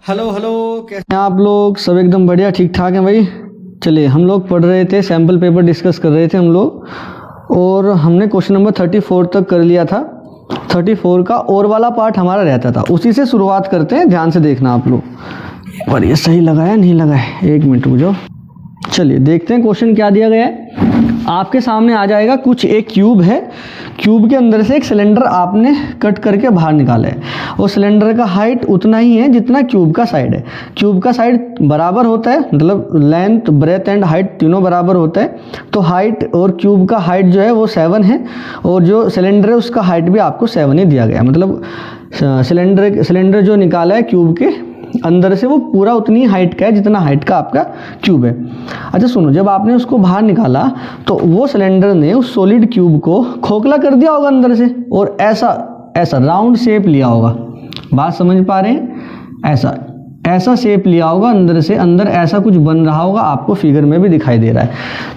Hello hello, कैसे हैं आप लोग? सब एकदम बढ़िया, ठीक ठाक हैं भाई। चलिए, हम लोग पढ़ रहे थे, सैम्पल पेपर डिस्कस कर रहे थे हम लोग, और हमने क्वेश्चन नंबर 34 तक कर लिया था। 34 का और वाला पार्ट हमारा रहता था, उसी से शुरुआत करते हैं। ध्यान से देखना आप लोग। पर ये सही लगाया नहीं लगाया, एक मिनट रुक जाओ। चलिए देखते हैं क्वेश्चन क्या दिया गया है। आपके सामने आ जाएगा कुछ, एक क्यूब है, क्यूब के अंदर से एक सिलेंडर आपने कट करके बाहर निकाला है, और सिलेंडर का हाइट उतना ही है जितना क्यूब का साइड है। क्यूब का साइड बराबर होता है, मतलब लेंथ ब्रेथ एंड हाइट तीनों बराबर होता है। तो हाइट और क्यूब का हाइट जो है वो 7 है, और जो सिलेंडर है उसका हाइट भी आपको 7 ही दिया गया है। मतलब सिलेंडर जो निकाला है क्यूब के अंदर से वो पूरा उतनी हाइट का है जितना हाइट का आपका क्यूब है। अच्छा सुनो, जब आपने उसको बाहर निकाला तो वो सिलेंडर ने उस सॉलिड क्यूब को खोखला कर दिया होगा अंदर से, और ऐसा राउंड शेप लिया होगा। बात समझ पा रहे हैं? ऐसा शेप लिया होगा अंदर से, अंदर ऐसा कुछ बन रहा होगा, आपको फिगर में भी दिखाई दे रहा है।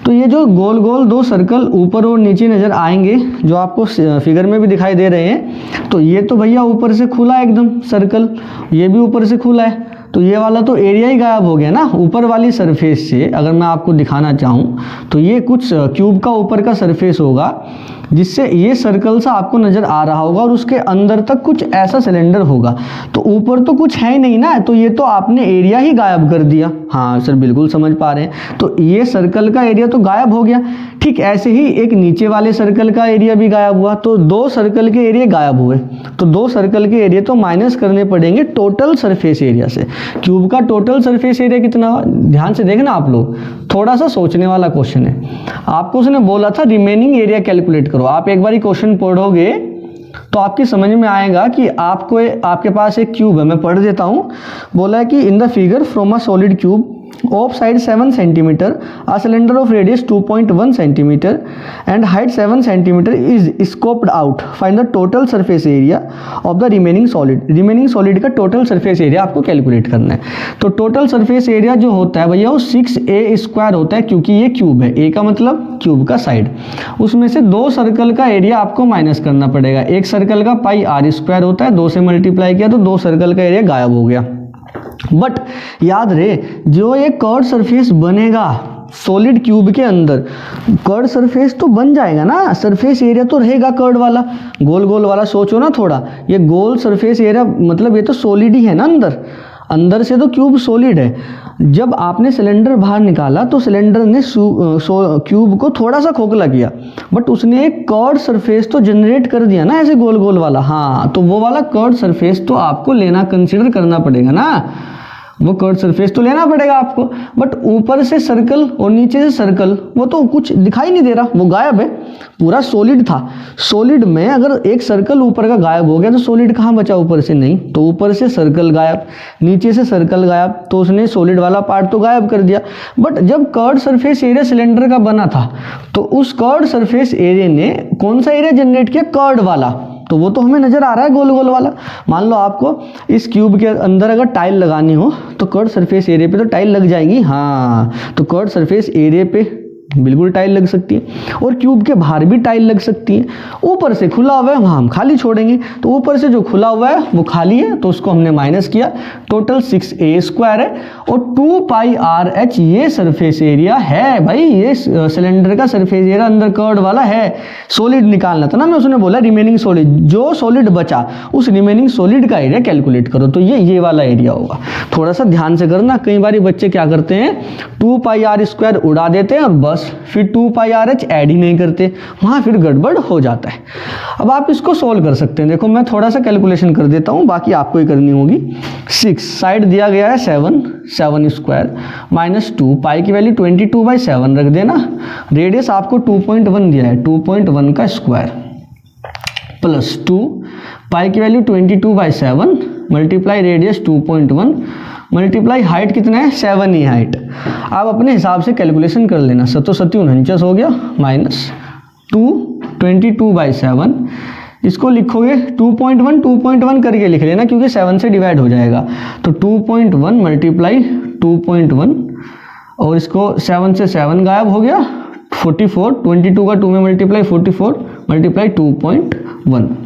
तो ये जो गोल गोल दो सर्कल ऊपर और नीचे नज़र आएंगे, जो आपको फिगर में भी दिखाई दे रहे हैं, तो ये तो भैया ऊपर से खुला एकदम सर्कल, ये भी ऊपर से खुला है, तो ये वाला तो एरिया ही गायब हो गया ना। ऊपर वाली सरफेस से अगर मैं आपको दिखाना चाहूँ तो ये कुछ क्यूब का ऊपर का सरफेस होगा, जिससे ये सर्कल सा आपको नज़र आ रहा होगा, और उसके अंदर तक कुछ ऐसा सिलेंडर होगा। तो ऊपर तो कुछ है ही नहीं ना, तो ये तो आपने एरिया ही गायब कर दिया। हाँ सर, बिल्कुल समझ पा रहे हैं। तो ये सर्कल का एरिया तो गायब हो गया। ठीक ऐसे ही एक नीचे वाले सर्कल का एरिया भी गायब हुआ, तो 2 सर्कल के एरिया गायब हुए। तो 2 सर्कल के एरिया तो माइनस करने पड़ेंगे टोटल सरफेस एरिया से। क्यूब का टोटल सरफेस एरिया कितना? ध्यान से देखना आप लोग, थोड़ा सा सोचने वाला क्वेश्चन है। आपको उसने बोला था रिमेनिंग एरिया कैलकुलेट करो। आप एक बार क्वेश्चन पढ़ोगे तो आपकी समझ में आएगा कि आपके पास एक क्यूब है। मैं पढ़ देता हूँ। बोला है कि इन the figure from a solid cube of side 7 cm, a cylinder of radius 2.1 cm and height 7 cm is scoped out. Find the total surface area of the remaining solid. remaining solid का total surface area आपको calculate करना है। तो total surface area जो होता है भैया वो 6a स्क्वायर होता है, क्योंकि ये क्यूब है। a का मतलब क्यूब का साइड, उसमें से 2 सर्कल का एरिया आपको माइनस करना पड़ेगा। एक सर्कल का पाई r स्क्वायर होता है, 2 से मल्टीप्लाई किया तो 2 सर्कल का एरिया गायब हो गया। बट याद रहे, जो ये कर्व सरफेस बनेगा सॉलिड क्यूब के अंदर, कर्व सरफेस तो बन जाएगा ना, सरफेस एरिया तो रहेगा कर्व वाला, गोल गोल वाला। सोचो ना थोड़ा, ये गोल सरफेस एरिया मतलब ये तो सॉलिड ही है ना, अंदर से तो क्यूब सॉलिड है। जब आपने सिलेंडर बाहर निकाला तो सिलेंडर ने क्यूब को थोड़ा सा खोखला किया, बट उसने एक कर्व सरफेस तो जनरेट कर दिया ना, ऐसे गोल गोल वाला। हाँ, तो वो वाला कर्व सरफेस तो आपको लेना, कंसिडर करना पड़ेगा ना, वो कर्व सरफेस तो लेना पड़ेगा आपको। बट ऊपर से सर्कल और नीचे से सर्कल, वो तो कुछ दिखाई नहीं दे रहा, वो गायब है। पूरा सॉलिड था। सॉलिड में अगर एक सर्कल ऊपर का गायब हो गया तो सॉलिड कहाँ बचा? ऊपर से नहीं, तो ऊपर से सर्कल गायब, नीचे से सर्कल गायब, तो उसने सॉलिड वाला पार्ट तो गायब कर दिया। बट जब कर्व सरफेस एरिया सिलेंडर का बना था, तो उस कर्व सरफेस एरिया ने कौन सा एरिया जनरेट किया? कर्व वाला। तो वो तो हमें नजर आ रहा है गोल गोल वाला। मान लो आपको इस क्यूब के अंदर अगर टाइल लगानी हो तो कर्व सरफेस एरिया पे तो टाइल लग जाएगी। हाँ, तो कर्व सरफेस एरिया पे बिल्कुल टाइल लग सकती है, और क्यूब के बाहर भी टाइल लग सकती है। ऊपर से खुला हुआ है, वहाँ हम खाली छोड़ेंगे, तो ऊपर से जो खुला हुआ है वो खाली है, तो उसको हमने माइनस किया। टोटल 6a स्क्वायर है, और 2 पाई आर एच ये सरफेस एरिया है भाई। ये सिलेंडर का सरफेस एरिया अंदर कर्व वाला है। सॉलिड निकालना था ना, मैं उसने बोला रिमेनिंग सॉलिड, जो सॉलिड बचा उस रिमेनिंग सॉलिड का एरिया कैलकुलेट करो। तो ये वाला एरिया होगा। थोड़ा सा ध्यान से करना, कई बार बच्चे क्या करते हैं, 2 पाई आर स्क्वायर उड़ा देते हैं और बस, फिर 2 पाई आर एच ऐड ही नहीं करते, वहाँ फिर गड़बड़ हो जाता है। अब आप इसको सोल्व कर सकते हैं। देखो मैं थोड़ा सा कैलकुलेशन कर देता हूँ, बाकी आपको ही करनी होगी। 6 साइड दिया गया है 7 स्क्वायर माइनस 2, पाई की वैल्यू 22/7 रख देना। रेडियस आपको 2.1 दिया है, 2.1 का स्क्वायर प्लस 2, पाई की value 22/7 multiply radius 2.1 multiply height कितना है? 7 ही हाइट। आप अपने हिसाब से कैलकुलेशन कर लेना। 7 7 49 हो गया, माइनस 2 22/7। इसको लिखोगे 2.1 करके लिख लेना, क्योंकि 7 से डिवाइड हो जाएगा। तो 2.1 मल्टीप्लाई 2.1, और इसको 7 से 7 गायब हो गया, 44। 22 का 2 में मल्टीप्लाई 44 मल्टीप्लाई 2.1।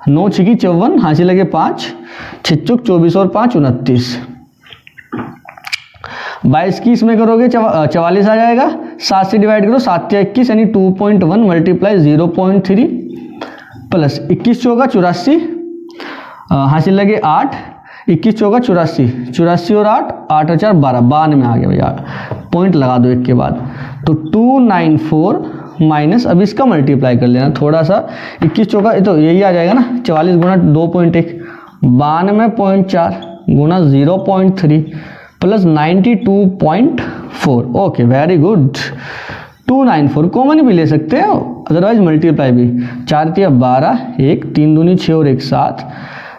9 6 54, हासिल लगे 5, 6 चौक 24 और 5 29, 22 की इसमें करोगे 44 आ जाएगा, 7 से डिवाइड करो 7 या 21 यानी 2.1 मल्टीप्लाई 0.3 प्लस 21 चौका 84, हासिल लगे 8, 21 चौका 84, 84 और 8, 8 और 4 12, 92 आ गया भैया, पॉइंट लगा दो एक के बाद। तो 294 माइनस, अब इसका मल्टीप्लाई कर लेना थोड़ा सा, 21 चौका तो यही आ जाएगा ना, 44 गुना 2.1, 92.4 गुना 0.3 plus 92.4। Okay very good, 294 common भी ले सकते हो, अदरवाइज मल्टीप्लाई भी। 4 तिया 12, 1 3 दूनी 6 और 1 7,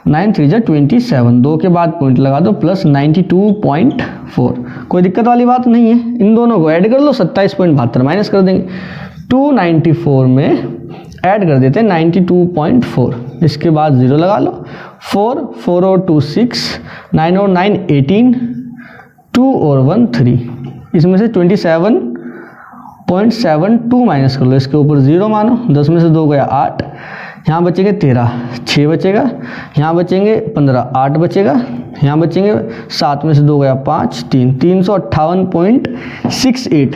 9 3 जा 27, 2 के बाद पॉइंट लगा दो प्लस 92.4। कोई दिक्कत वाली बात नहीं है, इन दोनों को ऐड कर लो, 27.72 माइनस कर देंगे, 294 में ऐड कर देते हैं 92.4, इसके बाद 0 लगा लो, 4 4 और 2 6, 9 और 9 18, 2 और 1 3, इसमें से 27.72 माइनस कर लो, इसके ऊपर 0 मानो, 10 में से 2 गया 8, यहाँ बचेंगे 13, 6 बचेगा, यहाँ बचेंगे 15, 8 बचेगा, यहाँ बचेंगे 7 में से 2 गया 5, 3, 358.68,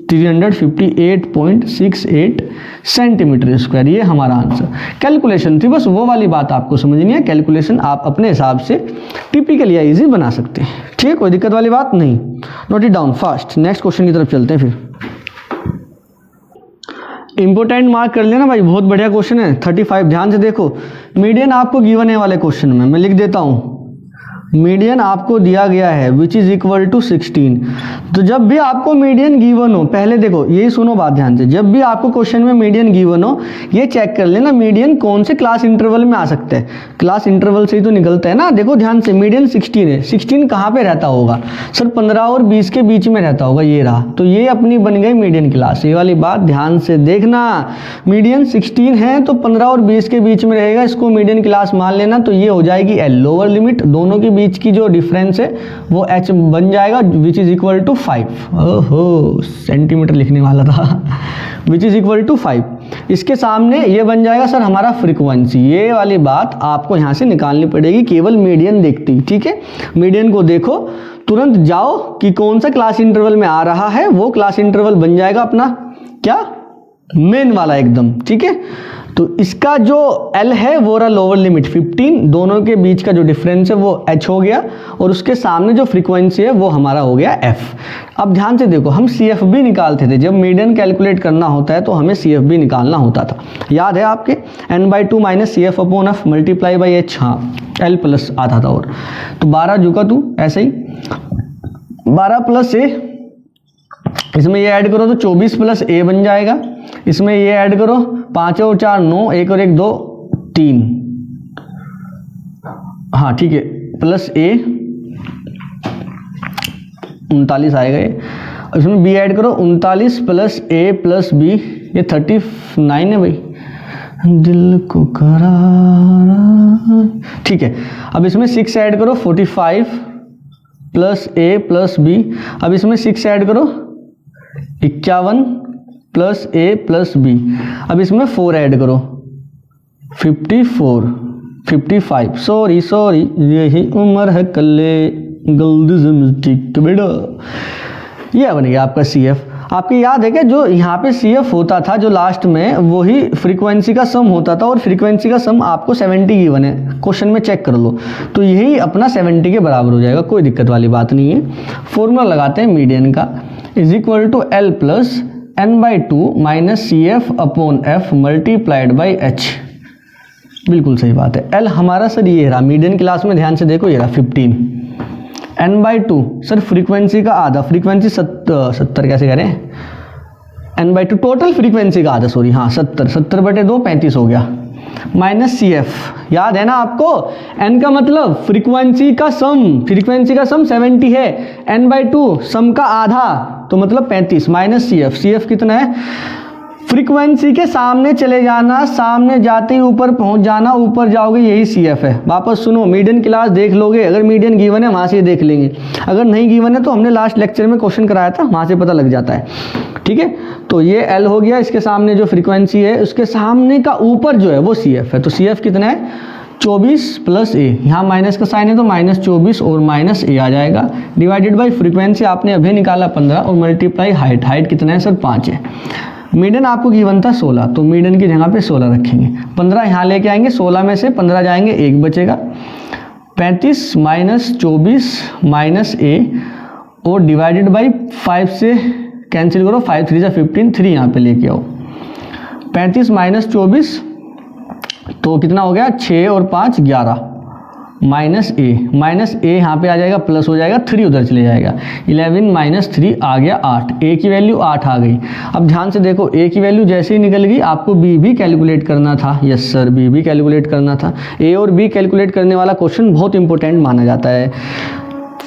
358.68 सेंटीमीटर स्क्वायर, ये हमारा आंसर। कैलकुलेशन थी बस, वो वाली बात आपको समझनी है, कैलकुलेशन आप अपने हिसाब से टिपिकल या इजी बना सकते हैं, ठीक है, कोई दिक्कत वाली बात नहीं। Note it down fast, next question की तरफ चलते हैं फिर। इंपोर्टेंट मार्क कर लेना भाई, बहुत बढ़िया क्वेश्चन है। 35 ध्यान से देखो, मीडियन आपको गिवन है वाले क्वेश्चन में, मैं लिख देता हूँ, मीडियन आपको दिया गया है विच इज इक्वल टू 16। तो जब भी आपको मीडियन गिवन हो, पहले देखो यही सुनो बात ध्यान से, जब भी आपको क्वेश्चन में मीडियन गिवन हो, ये चेक कर लेना मीडियन कौन से क्लास इंटरवल में आ सकता है, क्लास इंटरवल से ही तो निकलता है ना। देखो ध्यान से, मीडियन 16 है, 16 कहाँ पे रहता होगा सर, 15 और 20 के बीच में रहता होगा, ये रहा, तो ये अपनी बन गई मीडियन क्लास। ये वाली बात ध्यान से देखना, मीडियन 16 है तो 15 और 20 के बीच में रहेगा, इसको मीडियन क्लास मान लेना, तो ये हो जाएगी एल। लोअर लिमिट दोनों के बीच की जो डिफरेंस है वो h बन जाएगा विच इज इक्वल टू 5। ओहो सेंटीमीटर लिखने वाला था, विच इज इक्वल टू 5। इसके सामने ये बन जाएगा सर हमारा फ्रीक्वेंसी। ये वाली बात आपको यहाँ से निकालनी पड़ेगी केवल मीडियन देखती, ठीक है। मीडियन को देखो, तुरंत जाओ कि कौन सा क्लास इंटरवल में आ रहा है, वो क्लास इंटरवल बन जाएगा अपना क्या, मेन वाला एकदम, ठीक है। तो इसका जो L है वो रहा लोअर लिमिट 15, दोनों के बीच का जो डिफरेंस है वो h हो गया, और उसके सामने जो फ्रीक्वेंसी है वो हमारा हो गया f। अब ध्यान से देखो, हम CFB निकालते थे, जब मीडियन कैलकुलेट करना होता है तो हमें CFB निकालना होता था, याद है आपके, n/2 minus CF/F multiply by h, हाँ L प्लस आता था, और तो 12 जुका तू ऐसे ही 12 प्लस a, इसमें ये ऐड करो तो 24 प्लस a बन जाएगा, इसमें ये ऐड करो 5 और 4 9, 1 और 1 2 3, हाँ ठीक है, प्लस a 39 आएगा ये, इसमें b ऐड करो 39 प्लस a प्लस b, ये 39 है भाई, दिल को करार, ठीक है। अब इसमें 6 ऐड करो 45 प्लस a प्लस b, अब इसमें 6 ऐड करो 51 प्लस a प्लस b, अब इसमें 4 ऐड करो 55, सॉरी यही उम्र है कल्ले गलती बेटा। ये बन गया आपका CF। आपको याद है कि जो यहाँ पे CF होता था जो लास्ट में, वही फ्रीक्वेंसी का सम होता था, और फ्रीक्वेंसी का सम आपको 70 गिवन है, क्वेश्चन में चेक कर लो, तो यही अपना 70 के बराबर हो जाएगा, कोई दिक्कत वाली बात नहीं है। फॉर्मूला लगाते हैं मीडियन का, is equal to L plus n/2 minus CF/F multiplied by h। बिल्कुल सही बात है। L हमारा सर ये रहा, मीडियन क्लास में ध्यान से देखो ये रहा 15, n/2 सर फ्रीक्वेंसी का आधा, फ्रीक्वेंसी 70 कैसे करें, n/2 टोटल फ्रीक्वेंसी का आधा, सॉरी हाँ 70/2 35 हो गया, माइनस CF, याद है ना आपको, n का मतलब फ्रीक्वेंसी का सम 70 है, n/2 सम का आधा तो मतलब 35, माइनस CF कितना है फ्रीक्वेंसी के सामने चले जाना, सामने जाते ही ऊपर पहुंच जाना, ऊपर जाओगे, यही CF है। वापस सुनो, मीडियन क्लास देख लोगे, अगर मीडियन गिवन है वहाँ से देख लेंगे, अगर नहीं गिवन है तो हमने लास्ट लेक्चर में क्वेश्चन कराया था, वहाँ से पता लग जाता है। ठीक है, तो ये L हो गया, इसके सामने जो फ्रीक्वेंसी है उसके सामने का ऊपर जो है वो CF है। तो CF कितना है 24 प्लस A, यहाँ माइनस का साइन है तो -24 और -A आ जाएगा, डिवाइडेड बाई फ्रीक्वेंसी आपने अभी निकाला 15 और मल्टीप्लाई हाइट, हाइट कितना है सर 5 है। मीडियन आपको गिवन था 16, तो मीडियन की जगह पे 16 रखेंगे, 15 यहाँ लेके आएंगे, 16 में से 15 जाएंगे, 1 बचेगा, 35 -24 -A और डिवाइडेड बाई 5 से कैंसिल करो, 5 3 15, 3 यहाँ पे लेके आओ, 35 -24 तो कितना हो गया 6 और 5 11, -A यहाँ पे आ जाएगा, प्लस हो जाएगा, 3 उधर चले जाएगा, 11 -3 आ गया 8, A की वैल्यू 8 आ गई। अब ध्यान से देखो, A की वैल्यू जैसे ही निकल गई आपको B भी कैलकुलेट करना था। यस सर, B भी कैलकुलेट करना था। A और B कैलकुलेट करने वाला क्वेश्चन बहुत इंपॉर्टेंट माना जाता है।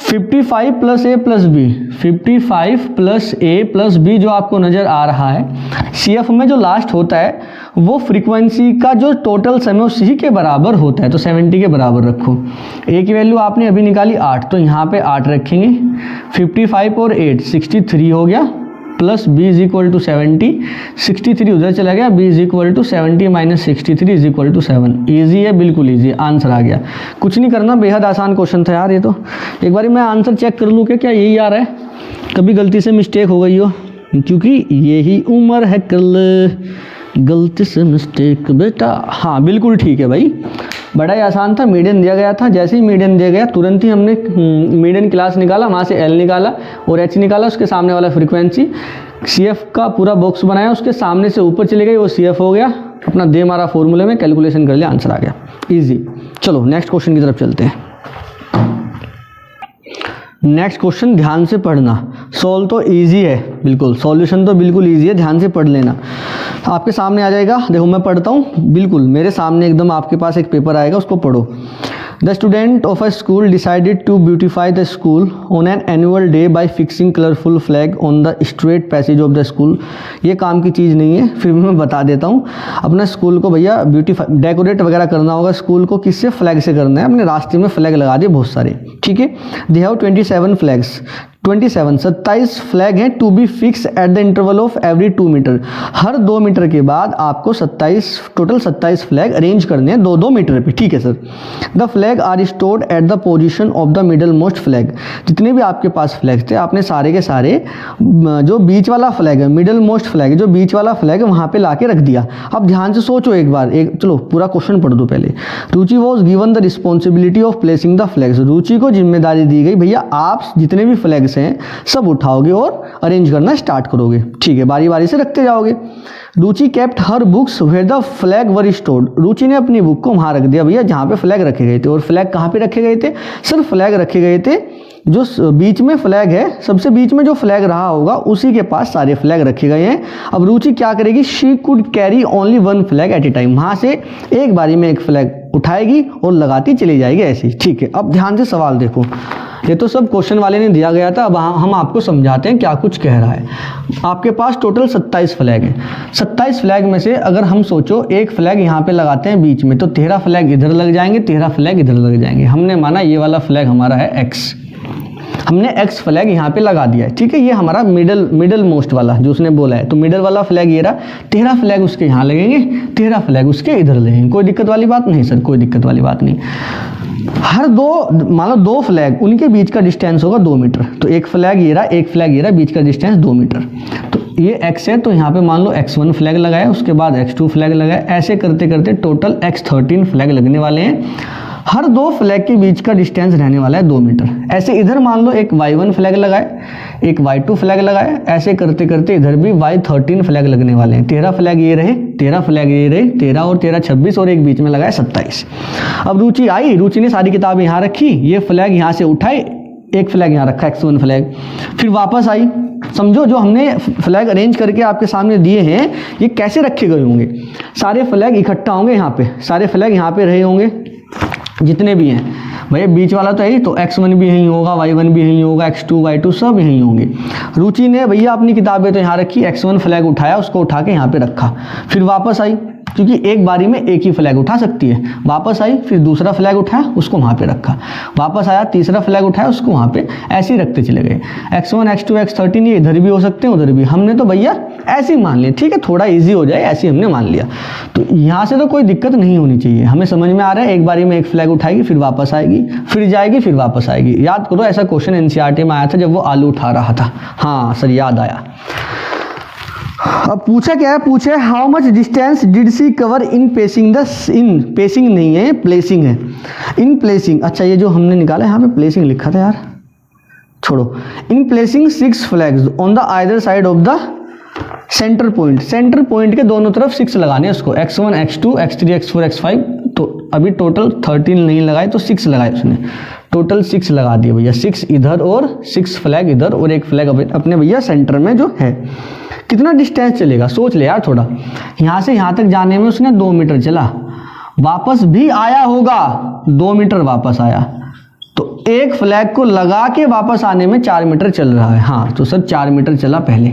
55 plus A plus B, 55 plus A plus B जो आपको नज़र आ रहा है, CF में जो लास्ट होता है वो फ्रीक्वेंसी का जो टोटल समय उसी के बराबर होता है, तो 70 के बराबर रखो। A की वैल्यू आपने अभी निकाली 8, तो यहाँ पे 8 रखेंगे, 55 और 8 63 हो गया, plus B is equal to 70, 63 उधर चला गया, B is equal to 70 minus 63 is equal to 7। Easy है, बिल्कुल ईजी, आंसर आ गया, कुछ नहीं करना, बेहद आसान क्वेश्चन था यार ये तो। एक बार मैं आंसर चेक कर लूँ क्या यही आ रहा है, कभी गलती से मिस्टेक हो गई हो, क्योंकि यही उम्र है कल गलती से मिस्टेक बेटा। हाँ बिल्कुल ठीक है भाई, बड़ा ही आसान था, मीडियन दिया गया था, जैसे ही मीडियन दिया गया तुरंत ही हमने मीडियन क्लास निकाला, वहाँ से L निकाला और H निकाला, उसके सामने वाला फ्रीक्वेंसी, CF का पूरा बॉक्स बनाया, उसके सामने से ऊपर चले गई, वो CF हो गया, अपना दे मारा फॉर्मूले में, कैलकुलेशन कर लिया, आंसर आ गया, ईजी। चलो नेक्स्ट क्वेश्चन की तरफ चलते हैं। नेक्स्ट क्वेश्चन ध्यान से पढ़ना, सॉल्व तो इजी है बिल्कुल, सॉल्यूशन तो बिल्कुल इजी है, ध्यान से पढ़ लेना। आपके सामने आ जाएगा, देखो मैं पढ़ता हूँ, बिल्कुल मेरे सामने एकदम आपके पास एक पेपर आएगा, उसको पढ़ो। The student of a school decided to beautify the school on an annual day by fixing colorful flag on the straight passage of the school। ये काम की चीज़ नहीं है, फिर मैं बता देता हूँ। अपना स्कूल को भैया ब्यूटीफाई डेकोरेट वगैरह करना होगा, स्कूल को किससे, फ्लैग से करना है। अपने रास्ते में फ्लैग लगा दिए बहुत सारे, ठीक है। दे हैव 27 फ्लैग्स, 27 फ्लैग हैं to be fixed at the interval of every 2 metre. हर 2 मीटर के बाद आपको 27 फ्लैग अरेंज करने हैं 2-2 मीटर पे, ठीक है sir. The flag are stored at the position of the middle most flag. जितने भी आपके पास फ्लैग थे आपने सारे के सारे जो बीच वाला फ्लैग है, मिडल मोस्ट फ्लैग है, जो बीच वाला फ्लैग है वहाँ पे ला के रख दिया। अब ध्यान से सोचो एक बार, चलो पूरा क्वेश्चन पढ़ दो पहले। Ruchi was given the responsibility of placing the flags. Ruchi को जिम्मेदारी दी गई, भैया आप जितने भी फ्लैग्स हैं सब उठाओगे और अरेंज करना स्टार्ट करोगे, ठीक है, बारी बारी से रखते जाओगे। Ruchi kept her books where the flag were stored. Ruchi ने अपनी बुक को वहाँ रख दिया भैया जहाँ पे फ्लैग रखे गए थे। और फ्लैग कहाँ पे रखे गए थे सर? फ्लैग रखे गए थे जो बीच में फ्लैग है, सबसे बीच में जो फ्लैग रहा होगा उसी के पास सारे फ्लैग रखे गए हैं। अब रुचि क्या करेगी? She could carry only 1 flag at a time. वहाँ से एक बारी में एक फ्लैग उठाएगी और लगाती चली जाएगी ऐसी, ठीक है। अब ध्यान से सवाल देखो, ये तो सब क्वेश्चन वाले ने दिया गया था, अब हम आपको समझाते हैं क्या कुछ कह रहा है। आपके पास टोटल 27 फ्लैग हैं। 27 फ्लैग में से अगर हम सोचो एक फ्लैग यहाँ पे लगाते हैं बीच में, तो 13 फ्लैग इधर लग जाएंगे, 13 फ्लैग इधर लग जाएंगे। हमने माना ये वाला फ्लैग हमारा है एक्स, हमने एक्स फ्लैग यहाँ पे लगा दिया है, ठीक है। ये हमारा मिडल मोस्ट वाला जो उसने बोला है, तो मिडल वाला फ्लैग ये रहा। 13 फ्लैग उसके यहाँ लगेंगे, 13 फ्लैग उसके इधर लगेंगे। कोई दिक्कत वाली बात नहीं सर, कोई दिक्कत वाली बात नहीं। हर मान लो 2 फ्लैग, उनके बीच का डिस्टेंस होगा 2 मीटर। तो एक फ्लैग ये रहा, एक फ्लैग ये रहा, बीच का डिस्टेंस 2 मीटर। तो ये x है, तो यहाँ पे मान लो x1 फ्लैग लगाया, उसके बाद x2 फ्लैग लगाया, ऐसे करते करते टोटल x13 फ्लैग लगने वाले हैं। हर 2 फ्लैग के बीच का डिस्टेंस रहने वाला है 2 मीटर। ऐसे इधर मान लो एक y1 फ्लैग लगाए, एक y2 फ्लैग लगाए, ऐसे करते करते इधर भी y13 फ्लैग लगने वाले हैं। 13 फ्लैग ये रहे, 13 फ्लैग ये रहे, 13 और 13 26 और एक बीच में लगाए 27। अब रुचि आई, रुचि ने सारी किताब यहाँ रखी, ये फ्लैग यहाँ से उठाए, एक फ्लैग यहाँ रखा x1 फ्लैग, फिर वापस आई। समझो जो हमने फ्लैग अरेंज करके आपके सामने दिए हैं ये कैसे रखे गए होंगे। सारे फ्लैग इकट्ठा होंगे यहाँ पे, सारे फ्लैग यहाँ पे रहे होंगे जितने भी हैं। भैया बीच वाला तो है ही, तो x1 भी यहीं होगा, y1 भी यहीं होगा, x2 y2 सब यहीं होंगे। रुचि ने भैया अपनी किताबें तो यहाँ रखी, x1 फ्लैग उठाया, उसको उठा के यहाँ पे रखा, फिर वापस आई, क्योंकि एक बारी में एक ही फ्लैग उठा सकती है, वापस आई, फिर दूसरा फ्लैग उठाया, उसको वहाँ पे रखा, वापस आया, तीसरा फ्लैग उठाया, उसको वहाँ पे, ऐसे ही रखते चले गए। x1 x2 x13 ये इधर भी हो सकते हैं उधर भी, हमने तो भैया ऐसे ही मान लिया, ठीक है, थोड़ा ईजी हो जाए ऐसे ही हमने मान लिया। तो यहाँ से तो कोई दिक्कत नहीं होनी चाहिए, हमें समझ में आ रहा है, एक बारी में एक फ्लैग उठाएगी, फिर वापस आएगी, फिर जाएगी, फिर वापस आएगी। याद करो ऐसा क्वेश्चन एनसीईआरटी में आया था जब वो आलू उठा रहा था। हाँ सर याद आया। अब पूछा क्या है, पूछे how much distance did she cover in pacing in pacing नहीं है, प्लेसिंग है, इन प्लेसिंग। अच्छा ये जो हमने निकाला यहाँ पे प्लेसिंग लिखा था यार, छोड़ो। In placing 6 flags on the either side of the centre point, centre point के दोनों तरफ 6 लगाने उसको, x1 x2 x3 x4 x5। तो अभी टोटल 13 नहीं लगाए तो 6 लगाए उसने, टोटल 6 लगा दिए भैया, 6 इधर और 6 फ्लैग इधर और एक फ्लैग अपने भैया सेंटर में जो है। कितना डिस्टेंस चलेगा सोच ले यार थोड़ा, यहाँ से यहाँ तक जाने में उसने 2 मीटर चला, वापस भी आया होगा 2 मीटर वापस आया, तो एक फ्लैग को लगा के वापस आने में 4 मीटर चल रहा है। हाँ तो सर 4 मीटर चला पहले,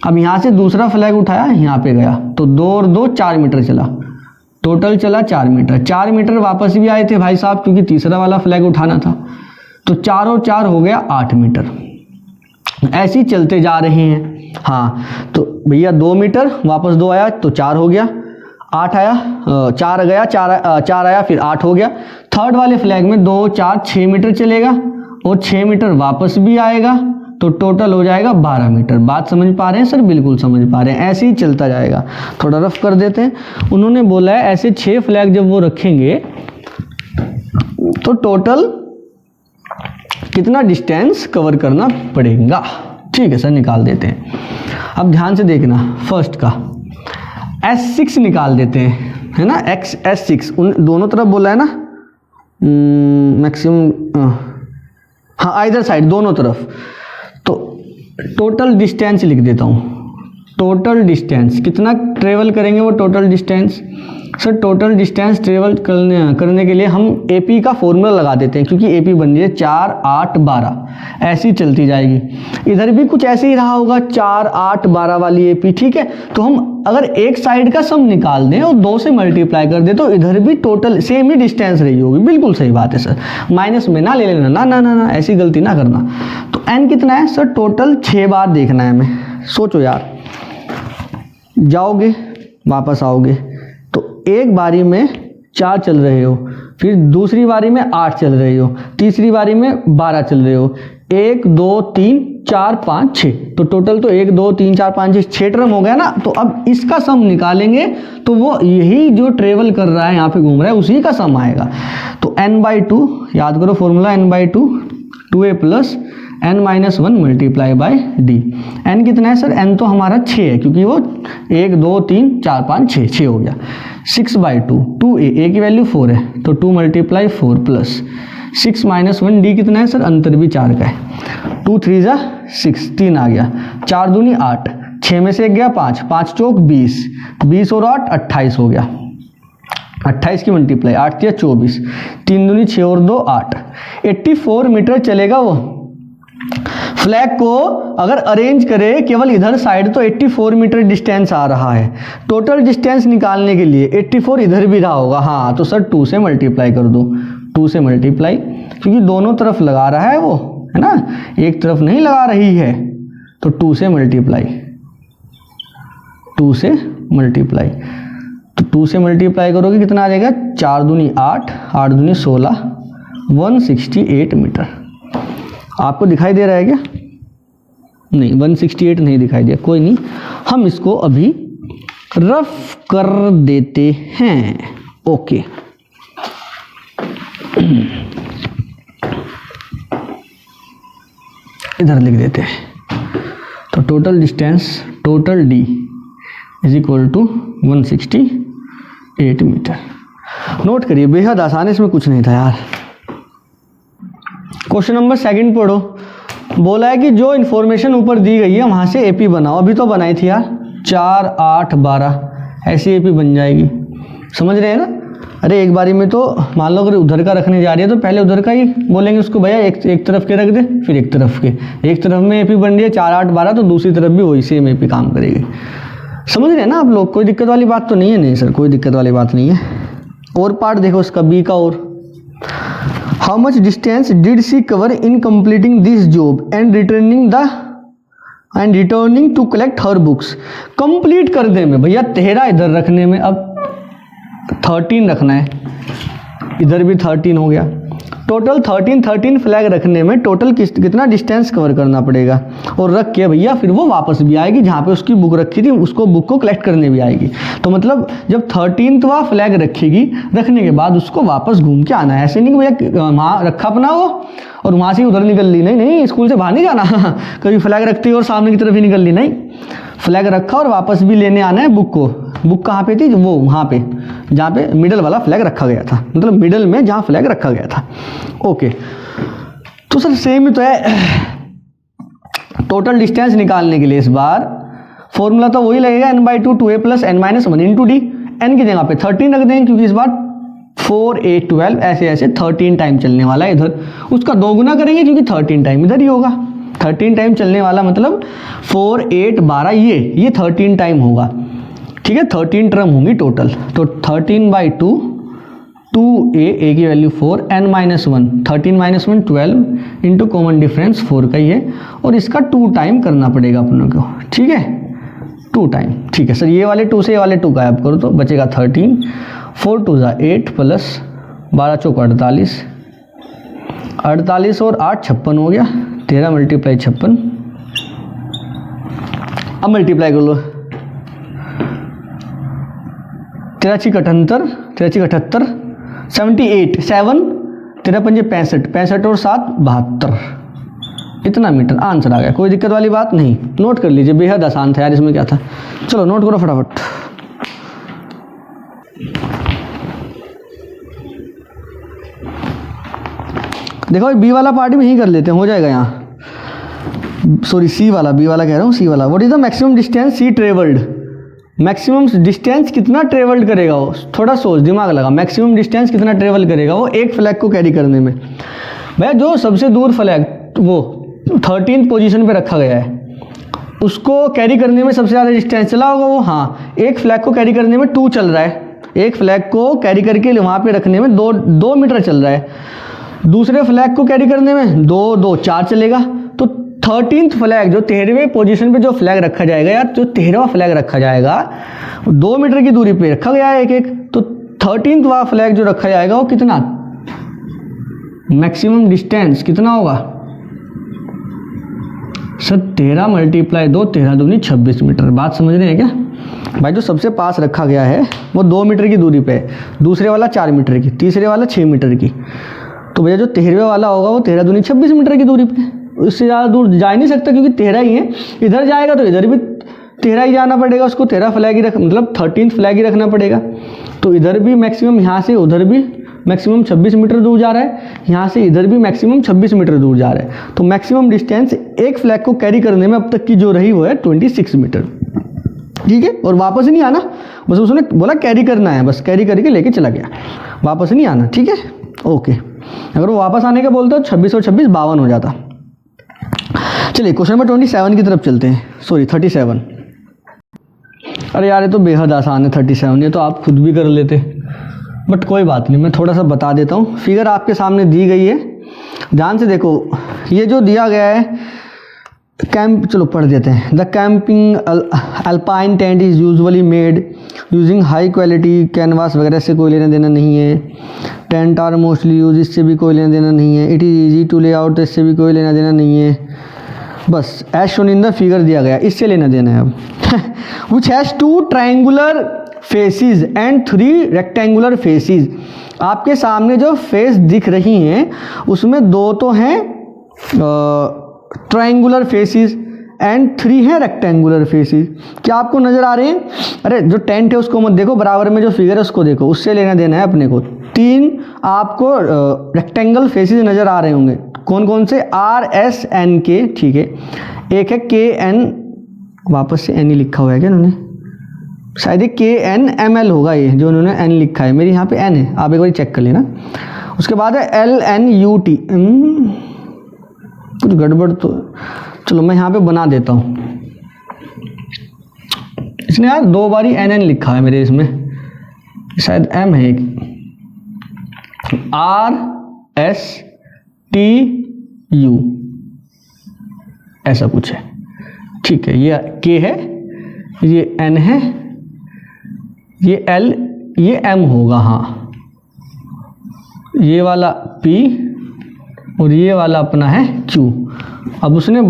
अब यहाँ से दूसरा फ्लैग उठाया, यहाँ पे गया, तो 2 और 2 4 मीटर चला, टोटल चला 4 मीटर। 4 मीटर वापस भी आए थे भाई साहब, क्योंकि तीसरा वाला फ्लैग उठाना था, तो 4 और 4 हो गया 8 मीटर। ऐसे ही चलते जा रहे हैं। हाँ तो भैया 2 मीटर वापस 2 आया तो 4 हो गया, 8 आया, 4 गया, 4 आया, फिर 8 हो गया। थर्ड वाले फ्लैग में 2 4 6 मीटर चलेगा और 6 मीटर वापस भी आएगा, तो टोटल हो जाएगा 12 मीटर। बात समझ पा रहे हैं सर? बिल्कुल समझ पा रहे हैं, ऐसे ही चलता जाएगा। थोड़ा रफ कर देते हैं। उन्होंने बोला है ऐसे 6 फ्लैग जब वो रखेंगे तो टोटल कितना डिस्टेंस कवर करना पड़ेगा। ठीक है सर निकाल देते हैं। अब ध्यान से देखना, फर्स्ट का S6 निकाल देते हैं, है ना, S6 उन दोनों तरफ बोला है ना, मैक्सिमम, हाँ आइदर साइड दोनों तरफ। तो टोटल डिस्टेंस लिख देता हूँ, टोटल डिस्टेंस कितना ट्रेवल करेंगे वो total distance. Sir total distance travel करने के लिए हम AP का फॉर्मूला लगा देते हैं, क्योंकि AP बन रही है 4 8 12, ऐसी चलती जाएगी। इधर भी कुछ ऐसे ही रहा होगा 4 8 12 वाली AP, ठीक है। तो हम अगर एक साइड का सम निकाल दें और 2 से मल्टीप्लाई कर दें तो इधर भी टोटल सेम ही डिस्टेंस रही होगी। बिल्कुल सही बात है सर, माइनस में ना ले लेना, ना ना ना ना ऐसी गलती ना करना। तो n कितना है सर? टोटल 6 बार देखना है हमें। सोचो यार, जाओगे वापस आओगे तो एक बारी में 4 चल रहे हो, फिर दूसरी बारी में 8 चल रहे हो, तीसरी बारी में 12 चल रहे हो, 1 2 3 4 5 6, तो टोटल तो 1 2 3 4 5 6 टर्म हो गया ना। तो अब इसका सम निकालेंगे तो वो यही जो ट्रेवल कर रहा है यहाँ पे घूम रहा है उसी का सम आएगा। तो n/2 याद करो formula, n/2 2a plus n-1 multiply by d। n कितना है सर? n तो हमारा 6 है, क्योंकि वो 1 2 3 4 5 6 हो गया। 6/2 2a की वैल्यू 4 है, तो 2 × 4 प्लस 6 - 1 d कितना है सर? अंतर भी 4 का है। 2 3 = 6, 3 आ गया, 4 दूनी 8, 6 में से 1 गया 5, 5 चौक 20, 20 और 8 28 हो गया। 28 की मल्टीप्लाई, 8 × 24, 3 दूनी 6 और 2 8, 84 मीटर चलेगा वो। फ्लैग को अगर अरेंज करे केवल इधर साइड तो 84 मीटर डिस्टेंस आ रहा है। टोटल डिस्टेंस निकालने के लिए 84 इधर भी रहा होगा। हाँ तो सर 2 से मल्टीप्लाई कर दो, 2 से मल्टीप्लाई, क्योंकि दोनों तरफ लगा रहा है वो, है ना, एक तरफ नहीं लगा रही है। तो 2 से मल्टीप्लाई, 2 से मल्टीप्लाई, तो 2 से मल्टीप्लाई करोगे कितना आ जाएगा? 4 दूनी 8, 8 दूनी 16, 168 मीटर। आपको दिखाई दे रहा है क्या? नहीं 168 नहीं दिखाई दिया, कोई नहीं, हम इसको अभी रफ कर देते हैं। ओके इधर लिख देते हैं। तो total distance, total d = 168 metre. Note करिए, बेहद आसान है, इसमें कुछ नहीं था यार। क्वेश्चन नंबर 2 पढ़ो। बोला है कि जो इन्फॉर्मेशन ऊपर दी गई है वहाँ से AP बनाओ। अभी तो बनाई थी यार, 4 8 12 ऐसी AP बन जाएगी, समझ रहे हैं ना। अरे एक बारी में तो मान लो अगर उधर का रखने जा रही है तो पहले उधर का ही बोलेंगे उसको, भैया एक तरफ के रख दे, फिर एक तरफ के। एक तरफ में एपी बन रही है 4 8 12, तो दूसरी तरफ भी वही सेम एपी काम करेगी। समझ रहे हैं ना आप लोग? कोई दिक्कत वाली बात तो नहीं है? नहीं सर, कोई दिक्कत वाली बात नहीं है। और पार्ट देखो इसका बी का। और how much distance did she cover in completing this job and returning to collect her books. Complete करने में भैया 13 इधर रखने में, अब 13 रखना है, इधर भी 13 हो गया। टोटल 13 फ्लैग रखने में टोटल कितना डिस्टेंस कवर करना पड़ेगा। और रख के भैया फिर वो वापस भी आएगी जहाँ पे उसकी बुक रखी थी, उसको बुक को कलेक्ट करने भी आएगी। तो मतलब जब 13वां फ्लैग रखेगी, रखने के बाद उसको वापस घूम के आना है। ऐसे नहीं कि भैया वहाँ रखा अपना वो और वहाँ से उधर निकल ली, नहीं, स्कूल से बाहर नहीं जाना कभी फ्लैग रखती है और सामने की तरफ ही निकल ली, नहीं। फ्लैग रखा और वापस भी लेने आना है बुक को। बुक कहाँ पे थी? वो वहाँ पे जहाँ पे मिडल वाला फ्लैग रखा गया था, मतलब मिडल में जहाँ फ्लैग रखा गया था। ओके, तो सर सेम ही तो है। टोटल डिस्टेंस निकालने के लिए इस बार फॉर्मूला तो वही लगेगा, n/2 2a + n-1 × d। n की जगह पे 13 रख देंगे, क्योंकि इस बार 4 8 12 ऐसे 13 टाइम चलने वाला है इधर। उसका 2 गुना करेंगे क्योंकि 13 टाइम इधर ही होगा। 13 टाइम चलने वाला मतलब 4 8 12, ये 13 टाइम होगा। ठीक है, 13 टर्म होंगी टोटल। तो 13/2 2a की value 4, n-1 13 - 1 12 into common difference 4 का ही है, और इसका 2 टाइम करना पड़ेगा अपनों को। ठीक है, 2 टाइम। ठीक है सर, ये वाले 2 से ये वाले 2 गायब करो तो बचेगा 13। 4 2 8 प्लस 12 चौक 48, 48 और 8 56 हो गया। 13 × 56। अब मल्टीप्लाई कर लो, 13 × 78, 13 × 78 78, 7 13 × 5 65, 65 और 7 72, इतना मीटर आंसर आ गया। कोई दिक्कत वाली बात नहीं, नोट कर लीजिए, बेहद आसान था यार, इसमें क्या था। चलो नोट करो फटाफट। देखो बी वाला पार्ट भी यहीं कर लेते हैं, हो जाएगा यहाँ। सॉरी सी वाला, बी वाला कह रहा हूँ, सी वाला। What is the maximum distance she travelled? Maximum distance कितना ट्रेवल्ड करेगा वो? थोड़ा सोच, दिमाग लगा। मैक्सिमम डिस्टेंस कितना ट्रेवल करेगा वो एक फ्लैग को कैरी करने में? भैया जो सबसे दूर फ्लैग वो 13th पोजीशन पे रखा गया है, उसको कैरी करने में सबसे ज़्यादा डिस्टेंस चला होगा वो। हाँ, एक फ्लैग को कैरी करने में 2 चल रहा है, एक फ्लैग को कैरी करके वहाँ पे रखने में 2 मीटर चल रहा है। दूसरे फ्लैग को कैरी करने में 2 2 4 चलेगा। तो 13th फ्लैग, जो 13वें पोजीशन पे जो फ्लैग रखा जाएगा यार, जो 13वां फ्लैग रखा जाएगा 2 मीटर की दूरी पे रखा गया है एक। तो 13वां फ्लैग जो रखा जाएगा वो कितना, मैक्सिमम डिस्टेंस कितना होगा सर? 13 × 2 13 दूनी 26 मीटर। बात समझ रहे हैं क्या भाई? जो सबसे पास रखा गया है वो 2 मीटर की दूरी पे है, दूसरे वाला 4 मीटर की, तीसरे वाला 6 मीटर की। तो भैया जो 13वें वाला होगा वो 13 दूनी 26 मीटर की दूरी पे, उससे ज़्यादा दूर जा ही नहीं सकता, क्योंकि 13 ही है। इधर जाएगा तो इधर भी 13 ही जाना पड़ेगा उसको, 13 फ्लैग ही मतलब 13th फ्लैग ही रखना पड़ेगा। तो इधर भी मैक्सिमम, यहाँ से उधर भी मैक्सिमम 26 मीटर दूर जा रहा है, यहाँ से इधर भी मैक्सिमम 26 मीटर दूर जा रहा है। तो मैक्सिमम डिस्टेंस एक फ्लैग को कैरी करने में अब तक की जो रही वो है 26 मीटर। ठीक है, और वापस नहीं आना, बस उसने बोला कैरी करना है, बस कैरी करके लेके चला गया, वापस नहीं आना। ठीक है, ओके। अगर वो वापस आने का बोलता तो 26 और 26 52 हो जाता। चलिए क्वेश्चन नंबर 27 की तरफ चलते हैं। सॉरी 37। अरे यार ये तो बेहद आसान है 37, ये तो आप खुद भी कर लेते, बट कोई बात नहीं, मैं थोड़ा सा बता देता हूँ। फिगर आपके सामने दी गई है, ध्यान से देखो। ये जो दिया गया है कैंप, चलो पढ़ देते हैं। The camping alpine tent is usually made using high quality canvas वगैरह से कोई लेना देना नहीं है। टेंट आर मोस्टली यूज, इससे भी कोई लेना देना नहीं है। It is easy to lay out, इससे भी कोई लेना देना नहीं है। बस as shown in the figure दिया गया, इससे लेना देना है अब। Which has 2 triangular faces and 3 rectangular faces. आपके सामने जो फेस दिख रही हैं उसमें 2 तो हैं ट्रायंगुलर फेसिस एंड 3 हैं रेक्टेंगुलर फेसिस। क्या आपको नज़र आ रहे हैं? अरे जो टेंट है उसको मत देखो, बराबर में जो फिगर है उसको देखो, उससे लेना देना है अपने को। 3 आपको रेक्टेंगल फेसिस नज़र आ रहे होंगे, कौन कौन से? R S N K। ठीक है, एक है K N, वापस से N ही लिखा हुआ है क्या इन्होंने? शायद ये KNML होगा, ये जो उन्होंने N लिखा है, मेरी यहाँ पे N है, आप एक बार चेक कर लेना। उसके बाद है LNUT, कुछ गड़बड़ तो, चलो मैं यहाँ पे बना देता हूँ। इसने यार 2 बारी NN लिखा है मेरे इसमें, शायद M है एक, RSTU ऐसा कुछ है, ठीक है। ये K है, ये N है, ये L, ये M होगा, हाँ ये वाला P और ये वाला अपना है Q। अब उसने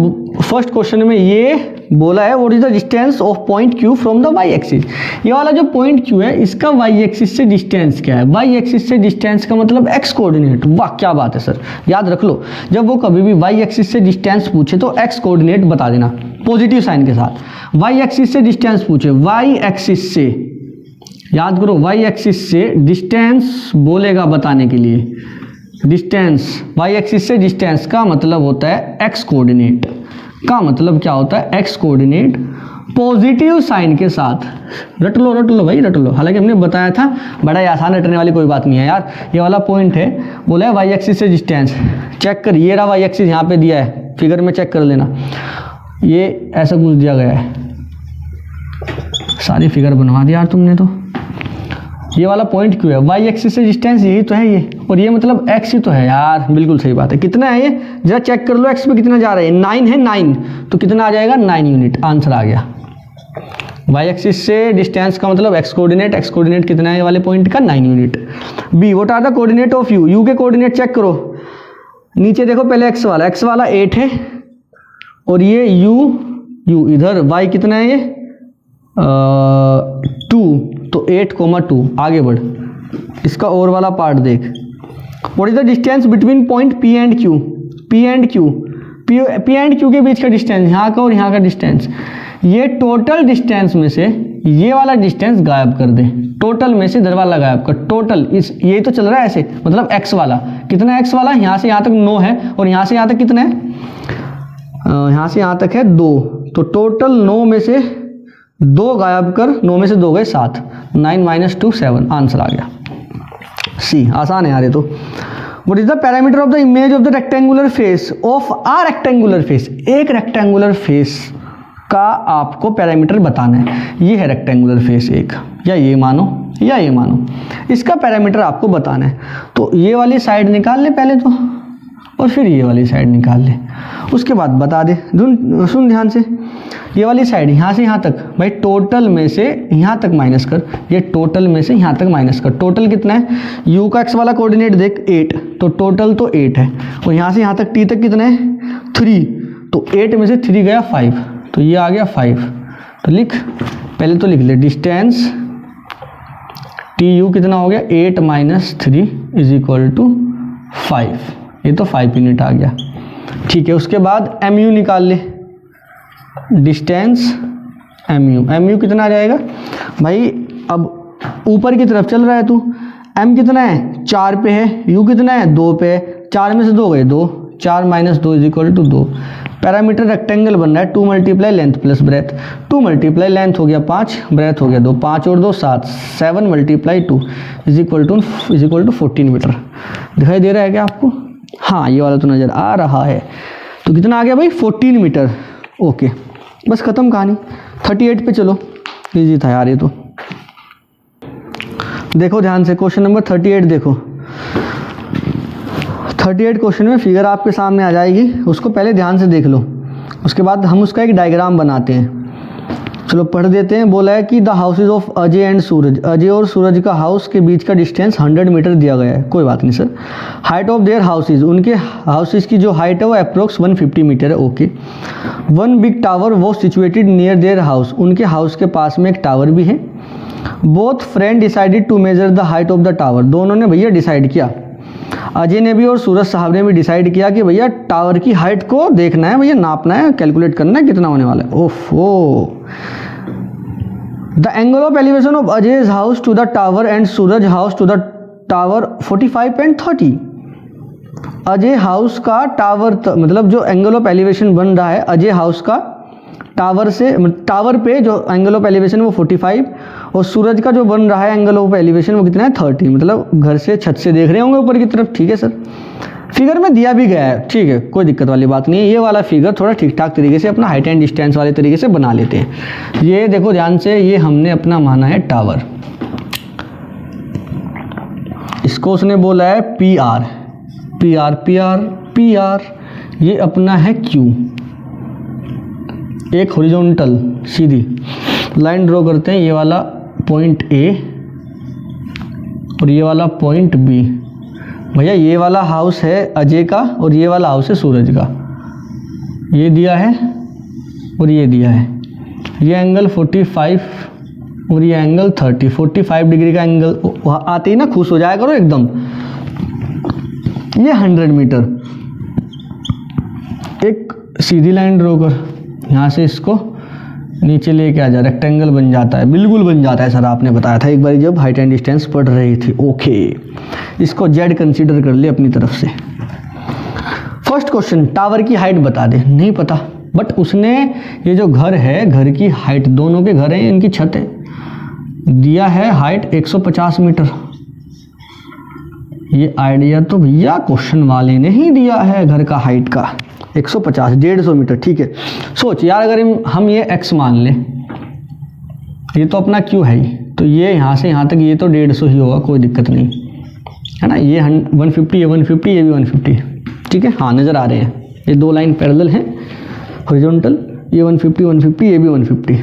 फर्स्ट क्वेश्चन में ये बोला है what is the distance of point Q from the y axis. ये वाला जो पॉइंट Q है इसका y एक्सिस से डिस्टेंस क्या है, y एक्सिस से डिस्टेंस का मतलब x कोऑर्डिनेट। वाह क्या बात है सर, याद रख लो, जब वो कभी भी y एक्सिस से डिस्टेंस पूछे तो x कोऑर्डिनेट बता देना पॉजिटिव साइन के साथ। y एक्सिस से डिस्टेंस पूछे, y एक्सिस से, याद करो y एक्सिस से डिस्टेंस बोलेगा बताने के लिए, डिस्टेंस y एक्सिस से डिस्टेंस का मतलब होता है x कोऑर्डिनेट, का मतलब क्या होता है x कोऑर्डिनेट पॉजिटिव साइन के साथ। रट लो भाई रट लो, हालांकि हमने बताया था बड़ा ही आसान, रटने वाली कोई बात नहीं है यार। ये वाला पॉइंट है, बोला है y एक्सिस से डिस्टेंस, चेक कर, ये रहा y एक्सिस यहाँ पे दिया है, फिगर में चेक कर लेना, ये ऐसा कुछ दिया गया है, सारी फिगर बनवा दी यार तुमने तो। ये वाला पॉइंट क्यों है, y एक्सिस से डिस्टेंस यही तो है ये, और ये मतलब x ही तो है यार, बिल्कुल सही बात है। कितना है ये, जरा चेक कर लो, x पे कितना जा रहा है, 9 है, 9 तो कितना आ जाएगा 9 यूनिट, आंसर आ गया। y एक्सिस से डिस्टेंस का मतलब x कोऑर्डिनेट कितना है ये वाले पॉइंट का, 9 unit. b what are the coordinate of u, u के कोऑर्डिनेट चेक करो, नीचे देखो पहले x वाला 8 है, और ये u इधर, y कितना है ये 2, तो 8,2, आगे बढ़, इसका और वाला पार्ट देख। What is the distance between point P and Q, P and Q के बीच का डिस्टेंस, यहाँ का और यहाँ का डिस्टेंस, ये टोटल डिस्टेंस में से ये वाला डिस्टेंस गायब कर दे, टोटल में से इधर वाला गायब कर, टोटल इस ये तो चल रहा है ऐसे, मतलब x वाला कितना है, x वाला यहाँ से यहाँ तक 9 है, और यहाँ से यहाँ तक कितना है, यहाँ से यहाँ तक है 2, तो टोटल 9 में से 2 गायब कर, 9 में से 2 गए 7, 9 - 2 7, आंसर आ गया सी। आसान है यार ये तो। What is the parameter of the image of the rectangular face of a rectangular face, एक रेक्टेंगुलर फेस का आपको पैरामीटर बताना है। ये है रेक्टेंगुलर फेस एक, या ये मानो या ये मानो, इसका पैरामीटर आपको बताना है। तो ये वाली साइड निकाल ले पहले तो, और फिर ये वाली साइड निकाल ले, उसके बाद बता दे। सुन ध्यान से, ये वाली साइड यहाँ से यहाँ तक, भाई टोटल में से यहाँ तक माइनस कर, ये टोटल में से यहाँ तक माइनस कर, टोटल कितना है, u का x वाला कोऑर्डिनेट देख 8, तो टोटल तो 8 है, और यहाँ से यहाँ तक t तक कितना है 3, तो 8 में से 3 गया 5, तो ये आ गया 5। तो लिख, पहले तो लिख ले डिस्टेंस tu कितना हो गया 8 - 3 = 5, ये तो 5 यूनिट आ गया, ठीक है। उसके बाद mu निकाल ले, डिस्टेंस mu कितना आ जाएगा भाई, अब ऊपर की तरफ चल रहा है तू, m कितना है 4 पे है, u कितना है 2 पे है, 4 में से 2 गए 2, 4 - 2 = 2। पैरामीटर रेक्टेंगल बन रहा है 2 × लेंथ प्लस ब्रेथ, 2 × लेंथ हो गया 5, ब्रेथ हो गया 2, 5 और 2 7, 7 × 2 = 14 मीटर। दिखाई दे रहा है क्या आपको, हाँ ये वाला तो नज़र आ रहा है। तो कितना आ गया भाई 14 मीटर, ओके बस ख़त्म कहानी। 38 पे चलो, इजी था यार ये तो। देखो ध्यान से क्वेश्चन नंबर 38 देखो, 38 क्वेश्चन में फिगर आपके सामने आ जाएगी, उसको पहले ध्यान से देख लो, उसके बाद हम उसका एक डायग्राम बनाते हैं। चलो पढ़ देते हैं। बोला है कि the houses of Ajay and Suraj, Ajay और सूरज का हाउस के बीच का डिस्टेंस 100 मीटर दिया गया है, कोई बात नहीं sir. Height of their houses, उनके हाउसेज की जो हाइट है वो अप्रोक्स 150 मीटर है, ओके। वन बिग टावर वो सिचुएटेड नियर देयर हाउस, उनके हाउस के पास में एक टावर भी है। Both friend decided to measure the height of the tower, दोनों ने भैया डिसाइड किया, अजय ने भी और सूरज साहब ने भी डिसाइड किया कि भैया टावर की हाइट को देखना है, भैया नापना है, कैलकुलेट करना है कितना होने वाला है। ओफो, the angle of elevation of Ajay's house to the tower and Suraj house to the tower 45 and 30। Ajay house का टावर मतलब जो एंगल ऑफ एलिवेशन बन रहा है अजय हाउस का टावर पे जो एंगल ऑफ एलिवेशन वो 45 और सूरज का जो बन रहा है एंगल ऑफ एलिवेशन वो कितना है 30, मतलब घर से छत से देख रहे होंगे ऊपर की तरफ। ठीक है सर, फिगर में दिया भी गया है, ठीक है, कोई दिक्कत वाली बात नहीं है। ये वाला फिगर थोड़ा ठीक ठाक तरीके से अपना हाइट एंड डिस्टेंस वाले तरीके से बना लेते हैं। ये देखो ध्यान से, ये हमने अपना माना है टावर, इसको उसने बोला है P R, P R P R P R, ये अपना है क्यू। एक हॉरिजॉन्टल सीधी लाइन ड्रॉ करते हैं, ये वाला पॉइंट ए और ये वाला पॉइंट बी। भैया ये वाला हाउस है अजय का और ये वाला हाउस है सूरज का, ये दिया है और ये दिया है। ये एंगल 45 और ये एंगल 30, 45 डिग्री का एंगल वहाँ आते ही ना खुश हो जाया करो एकदम। ये 100 मीटर, एक सीधी लाइन ड्रॉ कर, यहाँ से इसको नीचे लेके आ जा, रेक्टेंगल बन जाता है, बिल्कुल बन जाता है सर, आपने बताया था एक बार जब हाइट एंड डिस्टेंस पढ़ रही थी। ओके, इसको जेड कंसीडर कर ले अपनी तरफ से। फर्स्ट क्वेश्चन, टावर की हाइट बता दे, नहीं पता, बट उसने ये जो घर है, घर की हाइट, दोनों के घर हैं, इनकी छत है, दिया है हाइट 150 मीटर। ये आइडिया तो भैया क्वेश्चन वाले ने ही दिया है घर का हाइट का 150, 150 मीटर। ठीक है, सोच यार, अगर हम ये x मान लें, ये तो अपना q है ही, तो ये यहाँ से यहाँ तक ये तो 150 ही होगा, कोई दिक्कत नहीं है ना। ये 150, ये 150, ये भी 150, ठीक है, हाँ नज़र आ रहे हैं, ये दो लाइन पैरेलल हैं हॉरिजॉन्टल, ये 150 150, ये भी 150।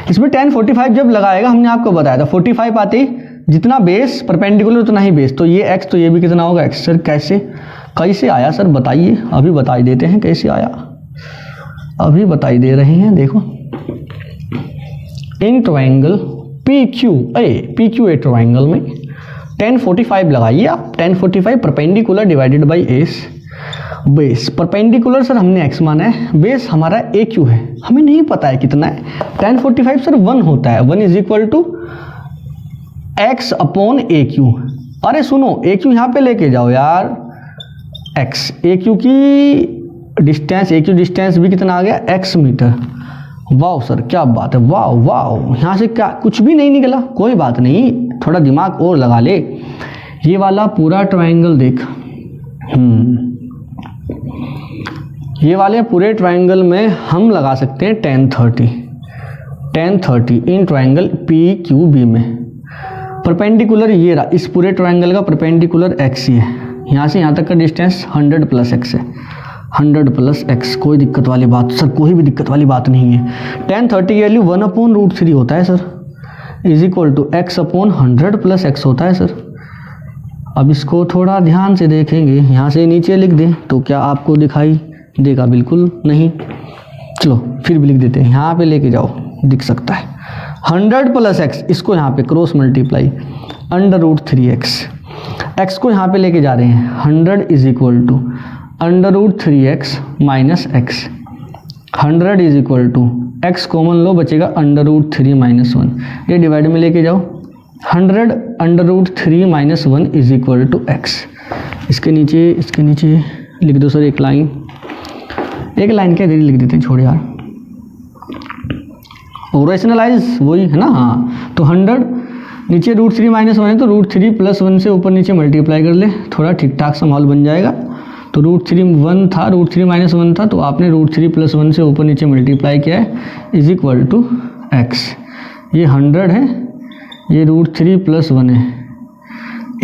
इसमें tan 45 जब लगाएगा, हमने आपको बताया था 45 आते ही जितना बेस परपेंडिकुलर उतना ही बेस, तो ये x, तो ये भी कितना होगा x। सर कैसे आया सर, बताइए, अभी बता ही देते हैं कैसे आया, अभी बताई दे रहे हैं। देखो, इन ट्रायंगल PQA ट्रायंगल में tan 45 लगाइए आप, tan 45 perpendicular divided by S, base perpendicular sir हमने x माना है, बेस हमारा AQ है, हमें नहीं पता है कितना है। tan 45 सर 1 होता है, 1 is equal to x upon AQ। अरे सुनो, AQ यहाँ पे लेके जाओ यार, x, AQ की डिस्टेंस, AQ डिस्टेंस भी कितना आ गया x मीटर। वाह सर क्या बात है, वाह वाह, यहाँ से क्या कुछ भी नहीं निकला, कोई बात नहीं, थोड़ा दिमाग और लगा ले। ये वाला पूरा ट्रायंगल देख, ये वाले पूरे ट्रायंगल में हम लगा सकते हैं tan 30 इन ट्रायंगल PQB में। परपेंडिकुलर ये रहा, इस पूरे ट्रायंगल का परपेंडिकुलर x ही है, यहाँ से यहाँ तक का डिस्टेंस 100 प्लस x है, 100 प्लस x, कोई दिक्कत वाली बात सर, कोई भी दिक्कत वाली बात नहीं है। tan 30 की वैल्यू 1/√3 होता है sir, is equal to x upon 100 plus x होता है सर। अब इसको थोड़ा ध्यान से देखेंगे, यहाँ से नीचे लिख दें तो क्या आपको दिखाई देगा? बिल्कुल नहीं। चलो फिर भी लिख देते हैं, यहाँ पे लेके जाओ, दिख सकता है 100 प्लस x, इसको यहाँ पे क्रॉस मल्टीप्लाई √3x, x को यहाँ पे लेके जा रहे हैं, 100 is equal to √3x minus x, 100 is equal to x common लो, बचेगा √3 माइनस 1, ये डिवाइड में लेके जाओ, 100 √3 minus 1 is equal to x। इसके नीचे लिख दो सर एक लाइन क्या लिख देते हैं, छोड़ यार, ओरेशनलाइज वही है ना, हाँ। तो 100 नीचे √3 माइनस 1 है, तो √3 प्लस 1 से ऊपर नीचे मल्टीप्लाई कर ले, थोड़ा ठीक ठाक सा माहौल बन जाएगा। तो √3 1 था, √3 माइनस 1 था, तो आपने √3 प्लस 1 से ऊपर नीचे मल्टीप्लाई किया है, इज इक्वल टू x। ये 100 है, ये √3 प्लस 1 है,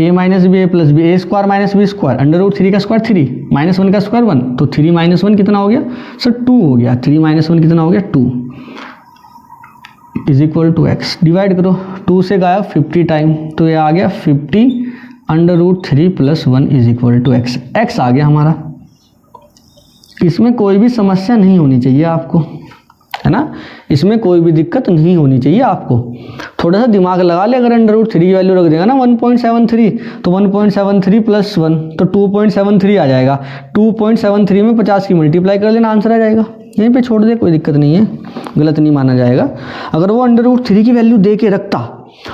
a minus B, a plus B, a square minus B square, √3 का स्क्वायर 3, माइनस 1 का स्क्वायर 1, तो 3 माइनस 1 कितना हो गया सर? 2 हो गया। 3 माइनस 1 कितना हो गया? 2 is equal to x। Divide करो, 2 से गायब 50 टाइम, तो ये आ गया 50 √3 plus 1 is equal to x। x आ गया हमारा, इसमें कोई भी समस्या नहीं होनी चाहिए आपको, है ना, इसमें कोई भी दिक्कत नहीं होनी चाहिए आपको। थोड़ा सा दिमाग लगा ले, अगर √3 की वैल्यू रख देगा ना 1.73, तो 1.73 प्लस 1 तो 2.73 आ जाएगा। 2.73 में 50 की मल्टीप्लाई कर लेना, आंसर आ जाएगा। यहीं पे छोड़ दे, कोई दिक्कत नहीं है, गलत नहीं माना जाएगा। अगर वो √3 की वैल्यू दे के रखता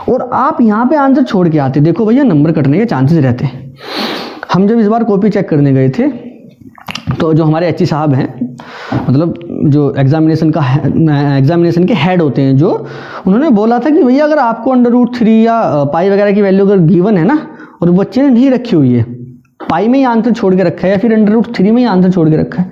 और आप यहाँ पे आंसर छोड़ के आते, देखो भैया नंबर कटने के चांसेस रहते हैं। हम जब इस बार कॉपी चेक करने गए थे, तो जो हमारे एचई साहब हैं मतलब जो एग्जामिनेशन के हेड होते हैं, जो उन्होंने बोला था कि भैया अगर आपको √3 या पाई वगैरह की वैल्यू अगर गिवन है ना और बच्चे ने नहीं रखी हुई है, पाई में ही आंसर छोड़ के रखा है या फिर √3 में ही आंसर छोड़ के रखा है,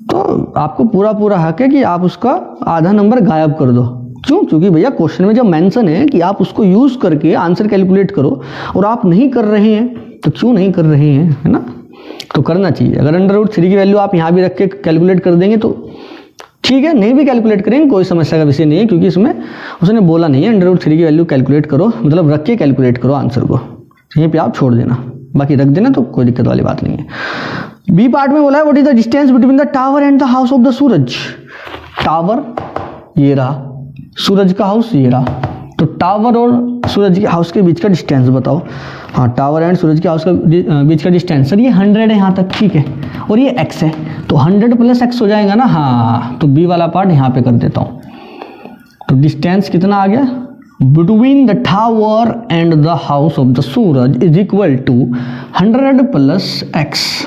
तो आपको पूरा हक है कि आप उसका आधा नंबर गायब कर दो। क्यों? क्योंकि भैया क्वेश्चन में जब मेंशन है कि आप उसको यूज करके आंसर कैलकुलेट करो और आप नहीं कर रहे हैं, तो क्यों नहीं कर रहे हैं, है ना? तो करना चाहिए। अगर √3 की वैल्यू आप यहाँ भी रख के कैलकुलेट कर देंगे तो ठीक है, नहीं भी कैलकुलेट करेंगे कोई समस्या का विषय नहीं है, क्योंकि इसमें उसने बोला नहीं है √3 की वैल्यू कैलकुलेट करो, मतलब रख के कैलकुलेट करो आंसर को, यहीं पे आप छोड़ देना, बाकी रख देना तो कोई दिक्कत वाली बात नहीं है। बी पार्ट में बोला है what is the distance between the tower and the house of the Suraj. Tower ये रहा, सूरज का हाउस ये रहा, तो टावर और सूरज के हाउस के बीच का डिस्टेंस बताओ। हाँ, टावर एंड सूरज के हाउस का बीच का डिस्टेंस सर ये 100 है यहाँ तक, ठीक है, और ये x है, तो 100 + x हो जाएगा ना। हाँ, तो बी वाला पार्ट यहाँ पे कर देता हूँ। तो डिस्टेंस कितना आ गया, between the tower and the house of the Suraj is equal to 100 + x,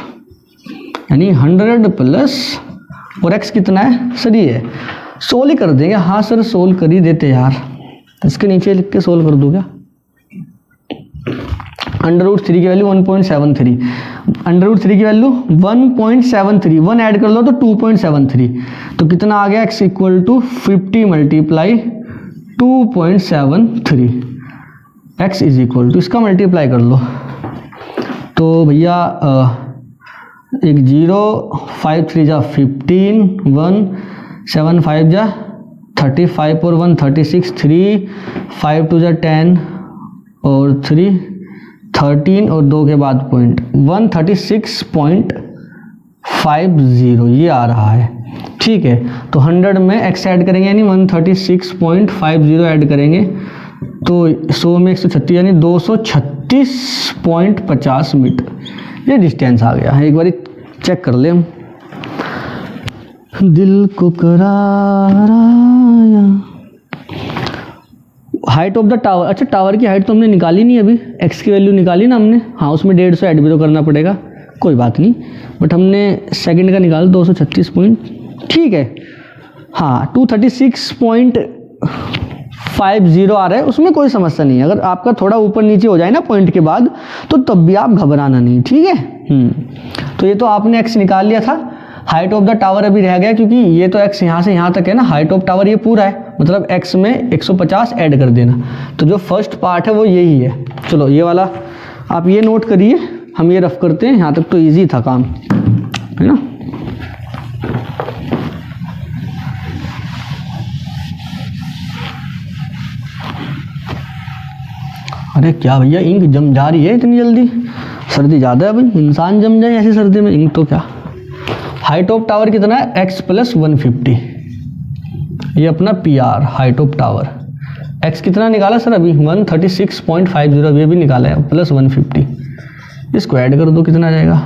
यानी 100 प्लस और x कितना है सर ये सोल्व ही कर देंगे। हाँ सर सोल्व कर ही देते यार, इसके नीचे लिख के सोल्व कर दो क्या। √3 की वैल्यू 1.73, √3 की वैल्यू 1.73, 1 ऐड कर लो तो 2.73, तो कितना आ गया x equal to 50 × 2.73, x is equal to, इसका मल्टीप्लाई कर लो तो भैया एक 0, 5 3 जा 15, 1 7 5 जा 35 और 1 36, 3 5 2 जा 10 और 3 13 और 2 के बाद पॉइंट 136.50 ये आ रहा है, ठीक है। तो 100 में x ऐड करेंगे यानी 136.50 ऐड करेंगे, तो 100 में 136 यानी 236.50 मीटर ये डिस्टेंस आ गया है। एक बार चेक कर ले हम। दिल को कराया, हाइट ऑफ द टावर, अच्छा टावर की हाइट तो हमने निकाली नहीं अभी, x की वैल्यू निकाली ना हमने। हाँ उसमें 150 ऐड भी तो करना पड़ेगा, कोई बात नहीं, बट हमने सेकंड का निकाला 236 पॉइंट, ठीक है। हाँ 236.50 आ रहा है, उसमें कोई समस्या नहीं है। अगर आपका थोड़ा ऊपर नीचे हो जाए ना पॉइंट के बाद तो तब भी आप घबराना नहीं, ठीक है। तो ये तो आपने x निकाल लिया था। हाइट ऑफ द टावर अभी रह गया, क्योंकि ये तो x यहाँ से यहाँ तक है ना, हाइट ऑफ टावर ये पूरा है, मतलब x में 150 ऐड कर देना। तो जो फर्स्ट पार्ट है वो यही है। चलो ये वाला आप ये नोट करिए, हम ये रफ करते हैं, यहाँ तक तो इजी था काम, है ना। अरे क्या भैया इंक जम जा रही है इतनी जल्दी, सर्दी ज़्यादा है भाई, इंसान जम जाए ऐसी सर्दी में, इंक तो क्या। हाइट ऑफ टावर कितना है x + 150, ये अपना PR height of tower. x कितना निकाला सर अभी 136.50, ये भी निकाला है, प्लस 150, इसको ऐड कर दो कितना आ जाएगा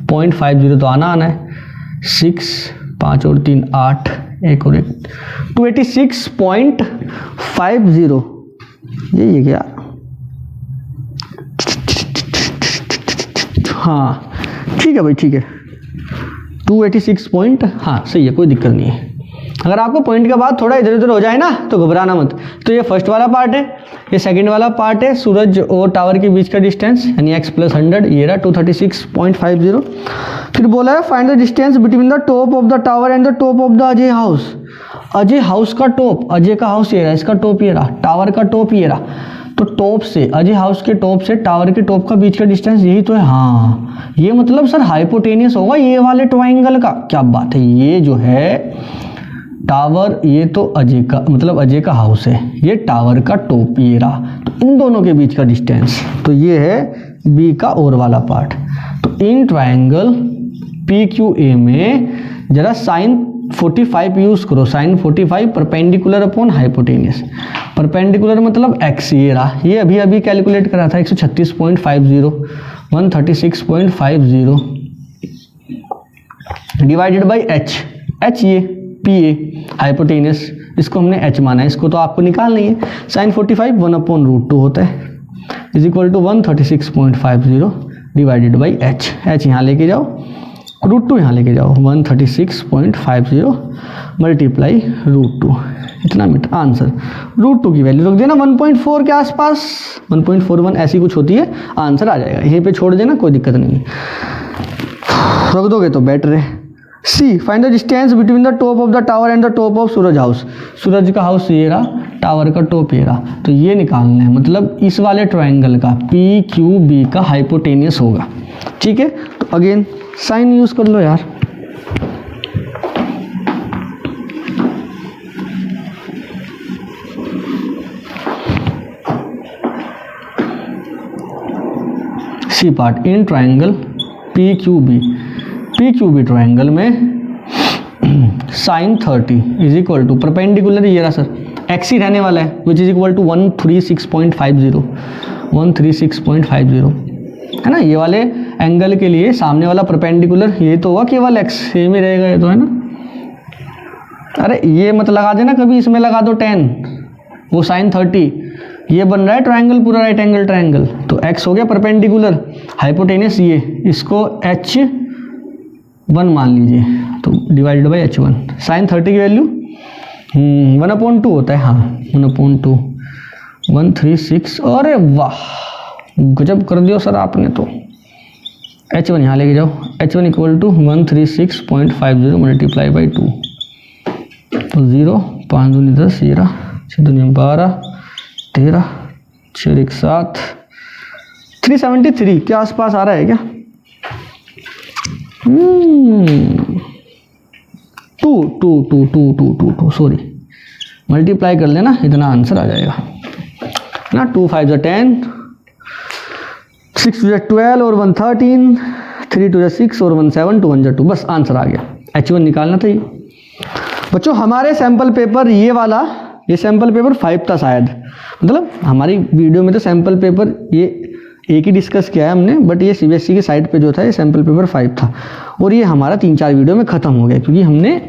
0.50 तो आना है, 6 5 और 3 8 1 और 1 286.50, यही है क्या। हाँ ठीक है भाई, ठीक है 286 पॉइंट, हाँ सही है, कोई दिक्कत नहीं है। अगर आपको पॉइंट के बाद थोड़ा इधर उधर हो जाए ना तो घबराना मत। तो ये फर्स्ट वाला पार्ट है, ये सेकंड वाला पार्ट है, सूरज और टावर के बीच का डिस्टेंस यानी x + 100, ये रहा 236.50। फिर बोला है find the distance between the top of the tower and the top of the Ajay house. Ajay house का टॉप, अजय का हाउस ये रहा, इसका टॉप ये रहा, टावर का टॉप ये रहा, तो टॉप से अजय हाउस के टॉप से टावर के टॉप का बीच का डिस्टेंस यही तो है। हाँ ये मतलब सर हाइपोटेनियस होगा ये वाले ट्रायंगल का, क्या बात है। ये जो है टावर, ये तो अजय का मतलब अजय का हाउस है, ये टावर का टॉप ये रहा, तो इन दोनों के बीच का डिस्टेंस, तो ये है बी का और वाला पार्ट। तो इन ट्रायंगल PQA में जरा sin 45 यूज करो, sin 45 perpendicular upon hypotenuse. Perpendicular मतलब x, ये रहा, ये अभी अभी कैलकुलेट करा था 136.50, 136.50 डिवाइडेड बाई h, h ये PA हाइपोटेनियस, इसको हमने h माना है, इसको तो आपको निकालना ही है। sin 45 1/√2 होता है, is equal to 136.50 divided by h। h यहाँ लेके जाओ, √2 यहाँ लेके जाओ, 136.50 मल्टीप्लाई √2, इतना मीटर आंसर। √2 की वैल्यू रख देना 1.4 के आसपास, 1.41 ऐसी कुछ होती है, आंसर आ जाएगा। यहीं पे छोड़ देना, कोई दिक्कत नहीं है, रख दोगे तो बेटर है। See, find the distance between the top of the tower and the top of Suraj house. Suraj का हाउस ये रहा, टावर का टॉप ये रहा, तो ये निकालना है, मतलब इस वाले ट्रायंगल का PQB का हाइपोटेनियस होगा। ठीक है, तो अगेन साइन यूज कर लो यार। C part, in triangle PQB triangle में sin 30 is equal to perpendicular, ये रहा सर, एक्स ही रहने वाला है, विच इज इक्वल टू 136.50 है ना। ये वाले एंगल के लिए सामने वाला परपेंडिकुलर ये तो हुआ केवल एक्स, सेम ही रहेगा ये तो, है ना। अरे ये मत लगा देना कभी, इसमें लगा दो 10, वो sin 30, ये बन रहा है ट्रायंगल पूरा राइट एंगल ट्रायंगल, तो x हो गया परपेंडिकुलर, हाइपोटेनियस ये, इसको H1 मान लीजिए, तो डिवाइडेड बाई H1। sin 30 की वैल्यू 1/2 होता है, हाँ 1/2, 136, अरे वाह गजब कर दियो सर आपने तो। H1 यहाँ लेके जाओ, H1 equal to 136.50 multiply by 2, तो 0, 5 दूनी 10, 6 दूनी 12, 13, 6 1 7, 373 के आसपास आ रहा है क्या? 2 सॉरी, मल्टीप्लाई कर लेना, इतना आंसर आ जाएगा ना। 2 5 10, 6 2 12 और 1 13, 3 2 6 और 1 7, 2 1 2, बस आंसर आ गया। H1 निकालना था ये बच्चों। हमारे सैम्पल पेपर ये वाला, ये सैम्पल पेपर 5 था शायद, मतलब हमारी वीडियो में तो सैम्पल पेपर ये एक ही डिस्कस किया है हमने, बट ये CBSE की साइट पे जो था ये सैम्पल पेपर 5 था, और ये हमारा 3-4 वीडियो में ख़त्म हो गया, क्योंकि हमने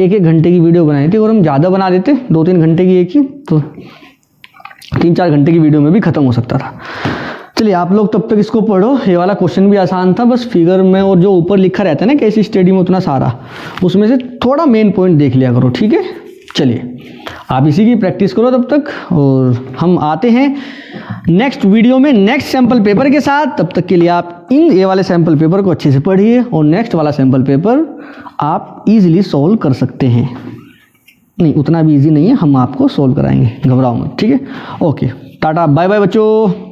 1-1 घंटे की वीडियो बनाई थी, और हम ज़्यादा बना देते 2-3 घंटे की एक ही, तो 3-4 घंटे की वीडियो में भी ख़त्म हो सकता था। चलिए आप लोग तब तक इसको पढ़ो, ये वाला क्वेश्चन भी आसान था, बस फिगर में और जो ऊपर लिखा रहता है ना केस स्टडी में उतना सारा, उसमें से थोड़ा मेन पॉइंट देख लिया करो, ठीक है। चलिए आप इसी की प्रैक्टिस करो तब तक, और हम आते हैं नेक्स्ट वीडियो में नेक्स्ट सैम्पल पेपर के साथ। तब तक के लिए आप ये वाले सैम्पल पेपर को अच्छे से पढ़िए, और नेक्स्ट वाला सैम्पल पेपर आप इजीली सॉल्व कर सकते हैं। नहीं, उतना भी इजी नहीं है, हम आपको सॉल्व कराएंगे, घबराओ मत, ठीक है। ओके, टाटा बाय बाय बच्चों।